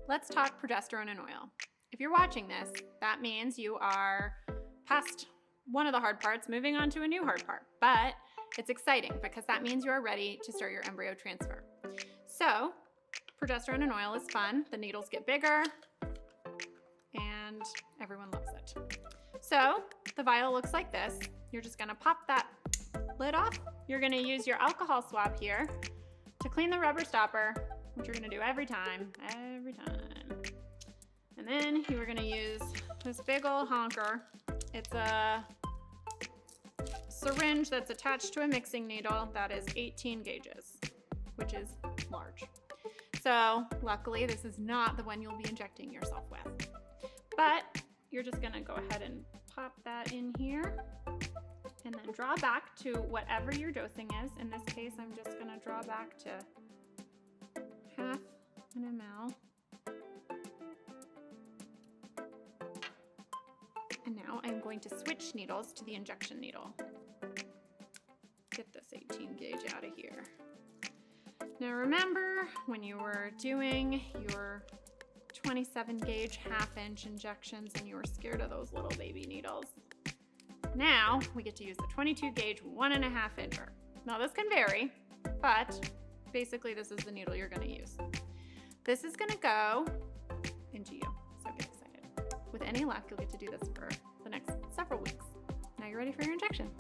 let's talk progesterone in oil. If you're watching this, that means you are past one of the hard parts, moving on to a new hard part. But it's exciting because that means you are ready to start your embryo transfer. So, progesterone in oil is fun. The needles get bigger and everyone loves it. So, the vial looks like this. You're just gonna pop that lid off. You're gonna use your alcohol swab here to clean the rubber stopper, which you're gonna do every time. And then you are gonna use this big old honker. It's a syringe that's attached to a mixing needle that is 18 gauges, which is large. So luckily this is not the one you'll be injecting yourself with. But you're just gonna go ahead and pop that in here and then draw back to whatever your dosing is. In this case, I'm just gonna draw back to half an ml. And now I'm going to switch needles to the injection needle. Get this 18 gauge out of here. Now remember when you were doing your 27 gauge half-inch injections and you were scared of those little baby needles? Now we get to use the 22 gauge 1.5 incher. Now this can vary, but basically this is the needle you're gonna use. This is gonna go into you, so get excited. With any luck, you'll get to do this for the next several weeks. Now you're ready for your injection.